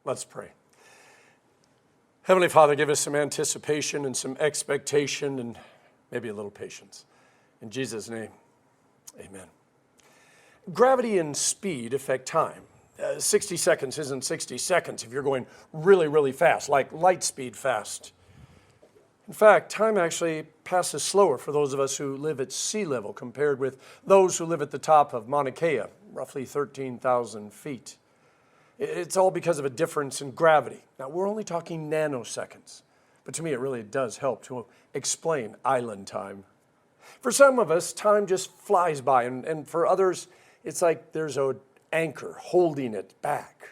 Let's pray. Heavenly Father, give us some anticipation and some expectation and maybe a little patience. In Jesus' name, amen. Gravity and speed affect time. 60 seconds isn't 60 seconds if you're going really, really fast, like light speed fast. In fact, time actually passes slower for those of us who live at sea level compared with those who live at the top of Mauna Kea, roughly 13,000 feet. It's all because of a difference in gravity. Now, we're only talking nanoseconds, but to me it really does help to explain island time. For some of us, time just flies by, and for others, it's like there's an anchor holding it back.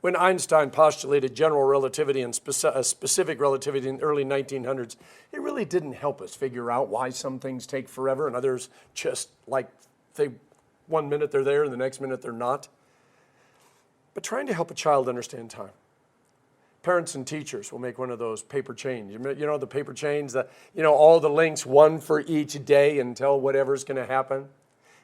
When Einstein postulated general relativity and specific relativity in the early 1900s, it really didn't help us figure out why some things take forever and others just like one minute they're there and the next minute they're not. But trying to help a child understand time. Parents and teachers will make one of those paper chains. You know the paper chains, all the links, one for each day until whatever's going to happen.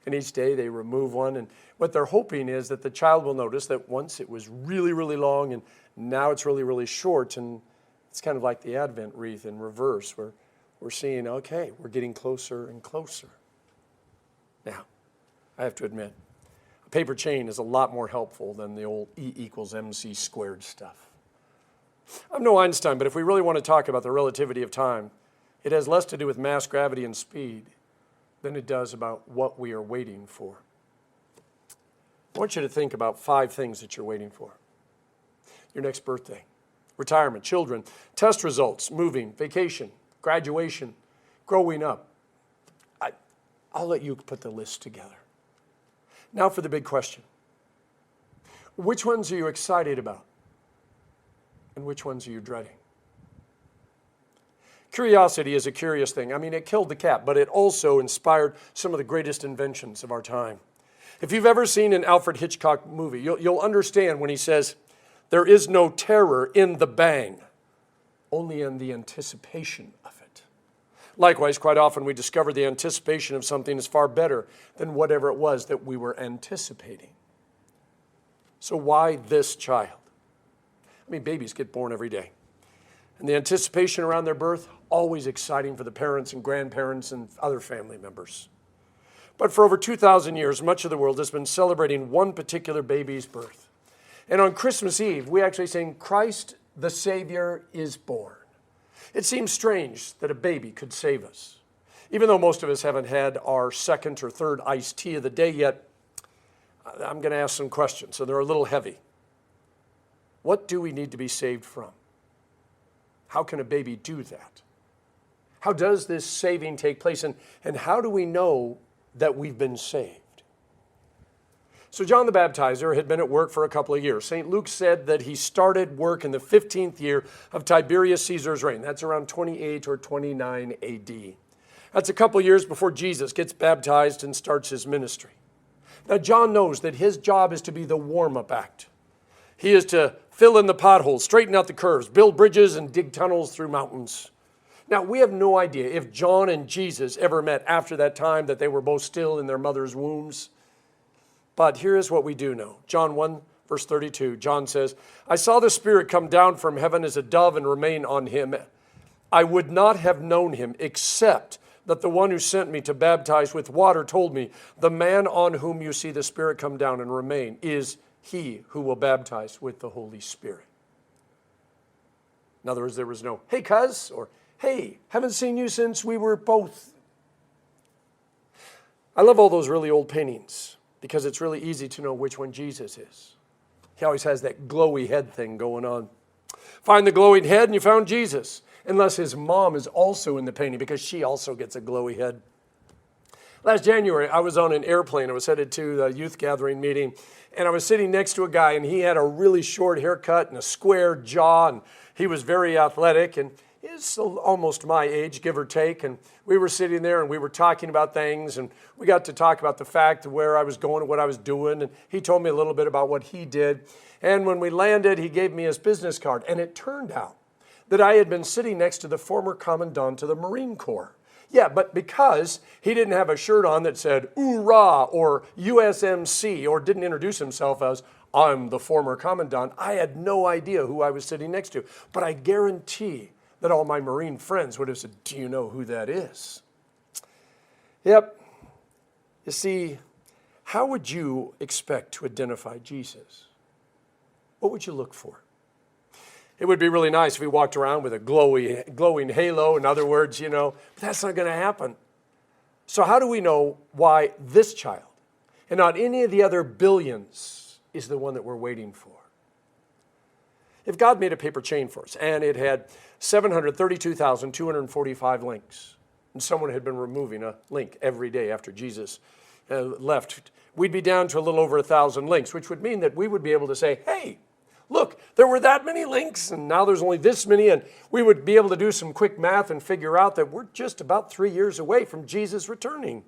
And each day they remove one. And what they're hoping is that the child will notice that once it was really, really long and now it's really, really short. And it's kind of like the Advent wreath in reverse where we're seeing, okay, we're getting closer and closer. Now, I have to admit, a paper chain is a lot more helpful than the old E equals MC squared stuff. I'm no Einstein, but if we really want to talk about the relativity of time, it has less to do with mass, gravity, and speed than it does about what we are waiting for. I want you to think about 5 things that you're waiting for. Your next birthday, retirement, children, test results, moving, vacation, graduation, growing up. I'll let you put the list together. Now for the big question. Which ones are you excited about? And which ones are you dreading? Curiosity is a curious thing. I mean, it killed the cat, but it also inspired some of the greatest inventions of our time. If you've ever seen an Alfred Hitchcock movie, you'll understand when he says, there is no terror in the bang, only in the anticipation of it. Likewise, quite often we discover the anticipation of something is far better than whatever it was that we were anticipating. So why this child? I mean, babies get born every day. And the anticipation around their birth, always exciting for the parents and grandparents and other family members. But for over 2,000 years, much of the world has been celebrating one particular baby's birth. And on Christmas Eve, we actually sing, Christ the Savior is born. It seems strange that a baby could save us. Even though most of us haven't had our second or third iced tea of the day yet, I'm going to ask some questions, so they're a little heavy. What do we need to be saved from? How can a baby do that? How does this saving take place? And how do we know that we've been saved? So John the Baptizer had been at work for a couple of years. St. Luke said that he started work in the 15th year of Tiberius Caesar's reign. That's around 28 or 29 AD. That's a couple of years before Jesus gets baptized and starts his ministry. Now John knows that his job is to be the warm-up act. He is to fill in the potholes, straighten out the curves, build bridges, and dig tunnels through mountains. Now, we have no idea if John and Jesus ever met after that time, that they were both still in their mother's wombs. But here is what we do know. John 1, verse 32, John says, I saw the Spirit come down from heaven as a dove and remain on him. I would not have known him except that the one who sent me to baptize with water told me, the man on whom you see the Spirit come down and remain is he who will baptize with the Holy Spirit. In other words, there was no, hey, cuz, or hey, haven't seen you since we were both. I love all those really old paintings because it's really easy to know which one Jesus is. He always has that glowy head thing going on. Find the glowing head and you found Jesus. Unless his mom is also in the painting because she also gets a glowy head. Last January, I was on an airplane. I was headed to a youth gathering meeting, and I was sitting next to a guy, and he had a really short haircut and a square jaw, and he was very athletic, and he's almost my age, give or take, and we were sitting there, and we were talking about things, and we got to talk about the fact of where I was going and what I was doing, and he told me a little bit about what he did, and when we landed, he gave me his business card, and it turned out that I had been sitting next to the former commandant of the Marine Corps. Yeah, but because he didn't have a shirt on that said "Hoorah" or USMC, or didn't introduce himself as "I'm the former commandant," I had no idea who I was sitting next to. But I guarantee that all my Marine friends would have said, "Do you know who that is?" Yep. You see, how would you expect to identify Jesus? What would you look for? It would be really nice if we walked around with a glowing halo, in other words, but that's not going to happen. So how do we know why this child and not any of the other billions is the one that we're waiting for? If God made a paper chain for us and it had 732,245 links, and someone had been removing a link every day after Jesus left, we'd be down to a little over 1,000 links, which would mean that we would be able to say, hey, look, there were that many links, and now there's only this many, and we would be able to do some quick math and figure out that we're just about 3 years away from Jesus returning.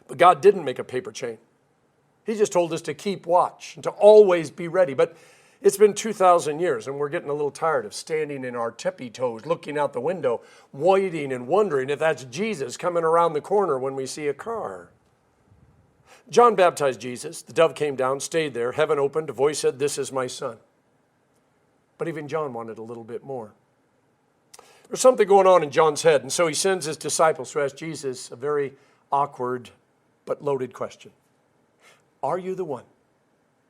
But God didn't make a paper chain. He just told us to keep watch and to always be ready. But it's been 2,000 years, and we're getting a little tired of standing in our tippy toes, looking out the window, waiting and wondering if that's Jesus coming around the corner when we see a car. John baptized Jesus. The dove came down, stayed there. Heaven opened. A voice said, "This is my son." But even John wanted a little bit more. There's something going on in John's head, and so he sends his disciples to ask Jesus a very awkward but loaded question. Are you the one,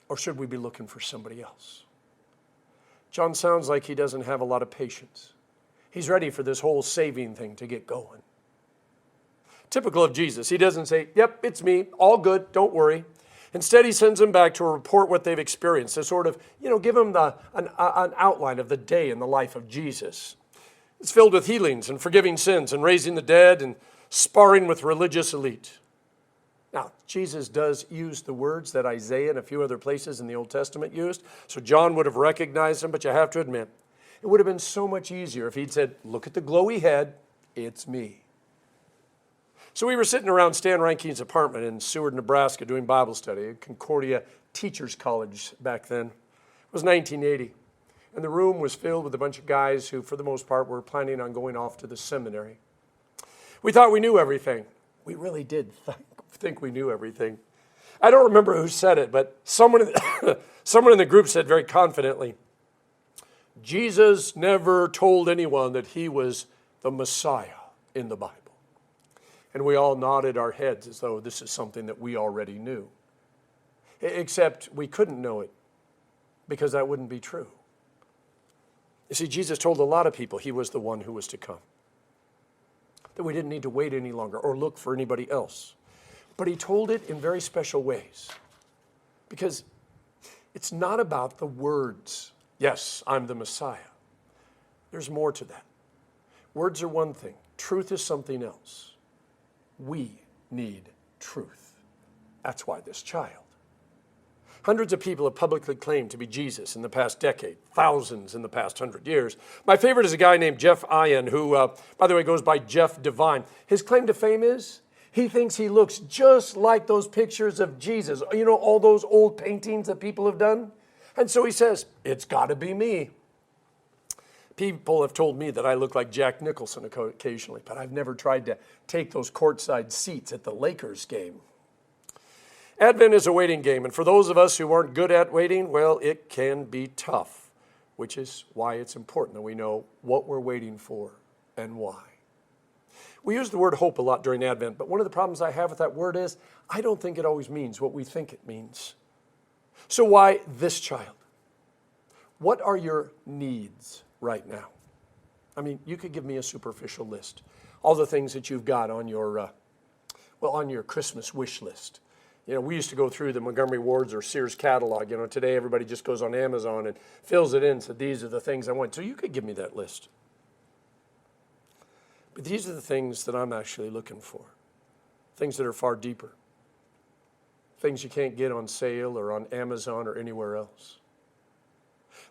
or should we be looking for somebody else? John sounds like he doesn't have a lot of patience. He's ready for this whole saving thing to get going. Typical of Jesus, he doesn't say, "Yep, it's me, all good, don't worry." Instead, he sends them back to report what they've experienced, to sort of, give them an outline of the day in the life of Jesus. It's filled with healings and forgiving sins and raising the dead and sparring with religious elite. Now, Jesus does use the words that Isaiah and a few other places in the Old Testament used, so John would have recognized them, but you have to admit, it would have been so much easier if he'd said, "Look at the glowy head, it's me." So we were sitting around Stan Rankin's apartment in Seward, Nebraska, doing Bible study at Concordia Teachers College back then. It was 1980. And the room was filled with a bunch of guys who, for the most part, were planning on going off to the seminary. We thought we knew everything. We really did think we knew everything. I don't remember who said it, but someone in the group said very confidently, "Jesus never told anyone that he was the Messiah in the Bible." And we all nodded our heads as though this is something that we already knew. Except we couldn't know it because that wouldn't be true. You see, Jesus told a lot of people he was the one who was to come, that we didn't need to wait any longer or look for anybody else. But he told it in very special ways, because it's not about the words, "Yes, I'm the Messiah." There's more to that. Words are one thing. Truth is something else. We need truth. That's why this child. Hundreds of people have publicly claimed to be Jesus in the past decade, thousands in the past 100 years. My favorite is a guy named Jeff Ian, who, by the way, goes by Jeff Divine. His claim to fame is he thinks he looks just like those pictures of Jesus. All those old paintings that people have done? And so he says, "It's got to be me." People have told me that I look like Jack Nicholson occasionally, but I've never tried to take those courtside seats at the Lakers game. Advent is a waiting game, and for those of us who aren't good at waiting, well, it can be tough, which is why it's important that we know what we're waiting for and why. We use the word hope a lot during Advent, but one of the problems I have with that word is I don't think it always means what we think it means. So why this child? What are your needs right now? I mean, you could give me a superficial list. All the things that you've got on your, on your Christmas wish list. We used to go through the Montgomery Ward's or Sears catalog. Today everybody just goes on Amazon and fills it in. So these are the things I want. So you could give me that list. But these are the things that I'm actually looking for. Things that are far deeper. Things you can't get on sale or on Amazon or anywhere else.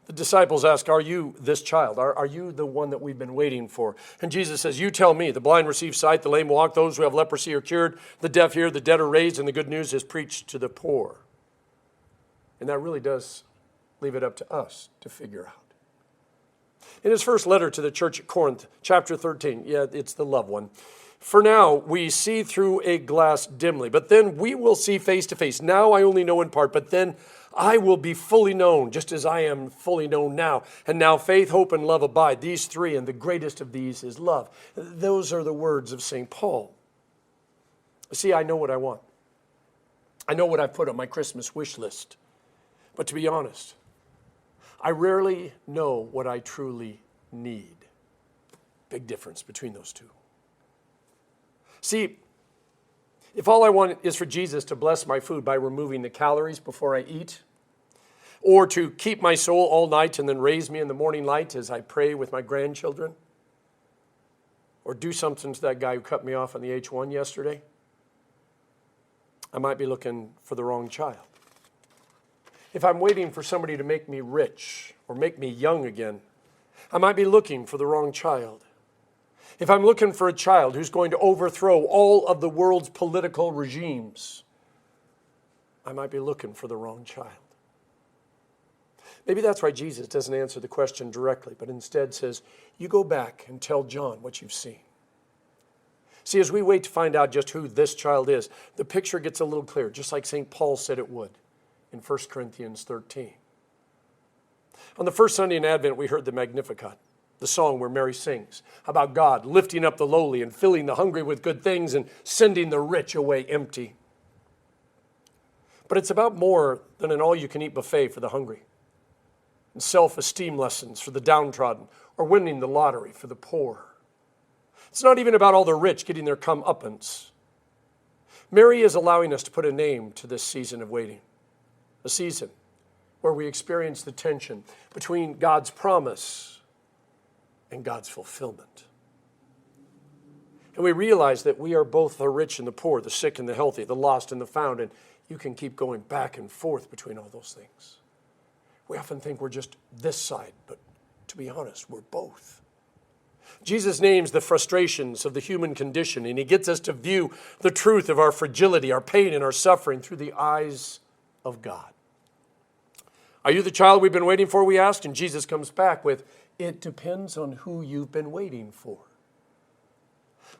The disciples ask, "Are you this child? Are you the one that we've been waiting for?" And Jesus says, "You tell me. The blind receive sight, the lame walk, those who have leprosy are cured, the deaf hear, the dead are raised, and the good news is preached to the poor." And that really does leave it up to us to figure out. In his first letter to the church at Corinth, chapter 13, yeah, it's the love one. For now, we see through a glass dimly, but then we will see face to face. Now I only know in part, but then I will be fully known, just as I am fully known now. And now faith, hope, and love abide. These three, and the greatest of these is love. Those are the words of St. Paul. See, I know what I want. I know what I put on my Christmas wish list. But to be honest, I rarely know what I truly need. Big difference between those two. See, if all I want is for Jesus to bless my food by removing the calories before I eat, or to keep my soul all night and then raise me in the morning light as I pray with my grandchildren, or do something to that guy who cut me off on the H1 yesterday, I might be looking for the wrong child. If I'm waiting for somebody to make me rich or make me young again, I might be looking for the wrong child. If I'm looking for a child who's going to overthrow all of the world's political regimes, I might be looking for the wrong child. Maybe that's why Jesus doesn't answer the question directly, but instead says, you go back and tell John what you've seen. See, as we wait to find out just who this child is, the picture gets a little clearer, just like St. Paul said it would in 1 Corinthians 13. On the first Sunday in Advent, we heard the Magnificat, the song where Mary sings about God lifting up the lowly and filling the hungry with good things and sending the rich away empty. But it's about more than an all-you-can-eat buffet for the hungry, and self-esteem lessons for the downtrodden, or winning the lottery for the poor. It's not even about all the rich getting their comeuppance. Mary is allowing us to put a name to this season of waiting, a season where we experience the tension between God's promise and God's fulfillment. And we realize that we are both the rich and the poor, the sick and the healthy, the lost and the found, and you can keep going back and forth between all those things. We often think we're just this side, but to be honest, we're both. Jesus names the frustrations of the human condition, and he gets us to view the truth of our fragility, our pain, and our suffering through the eyes of God. Are you the child we've been waiting for, we asked? And Jesus comes back with, it depends on who you've been waiting for.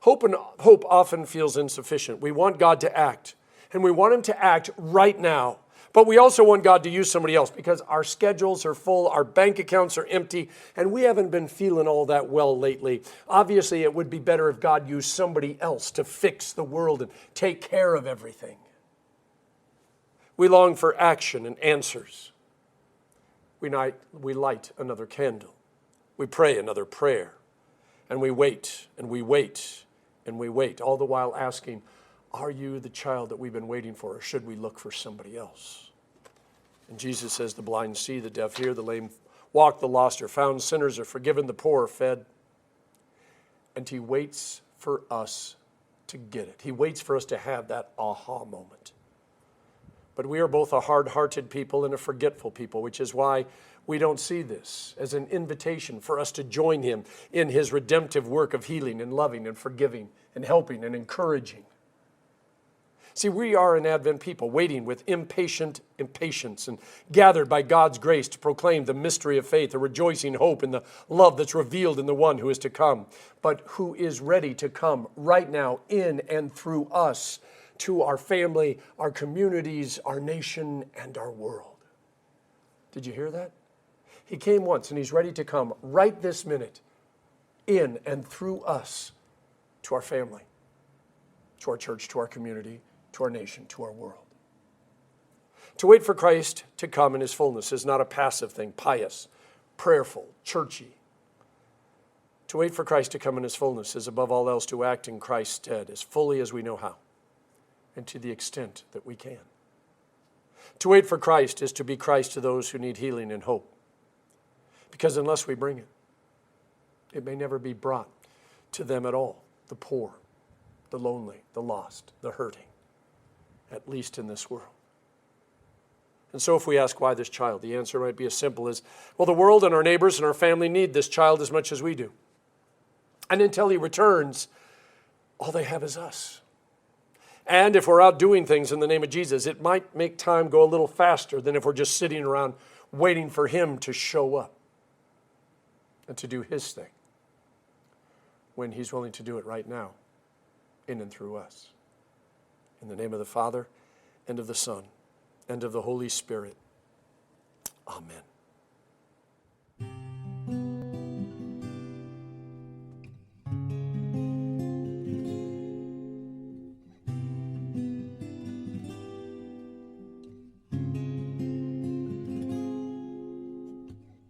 Hope often feels insufficient. We want God to act, and we want him to act right now. But we also want God to use somebody else because our schedules are full, our bank accounts are empty, and we haven't been feeling all that well lately. Obviously, it would be better if God used somebody else to fix the world and take care of everything. We long for action and answers. We light another candle. We pray another prayer. And we wait, and we wait, and we wait, all the while asking, are you the child that we've been waiting for, or should we look for somebody else? And Jesus says, the blind see, the deaf hear, the lame walk, the lost are found, sinners are forgiven, the poor are fed. And he waits for us to get it. He waits for us to have that aha moment. But we are both a hard-hearted people and a forgetful people, which is why we don't see this as an invitation for us to join him in his redemptive work of healing and loving and forgiving and helping and encouraging. See, we are an Advent people waiting with impatient impatience and gathered by God's grace to proclaim the mystery of faith, a rejoicing hope in the love that's revealed in the one who is to come, but who is ready to come right now in and through us to our family, our communities, our nation, and our world. Did you hear that? He came once and he's ready to come right this minute in and through us to our family, to our church, to our community, to our nation, to our world. To wait for Christ to come in his fullness is not a passive thing, pious, prayerful, churchy. To wait for Christ to come in his fullness is above all else to act in Christ's stead as fully as we know how and to the extent that we can. To wait for Christ is to be Christ to those who need healing and hope. Because unless we bring it, it may never be brought to them at all, the poor, the lonely, the lost, the hurting, at least in this world. And so if we ask why this child, the answer might be as simple as, well, the world and our neighbors and our family need this child as much as we do. And until he returns, all they have is us. And if we're out doing things in the name of Jesus, it might make time go a little faster than if we're just sitting around waiting for him to show up. and to do his thing when he's willing to do it right now in and through us. In the name of the Father, and of the Son, and of the Holy Spirit. Amen.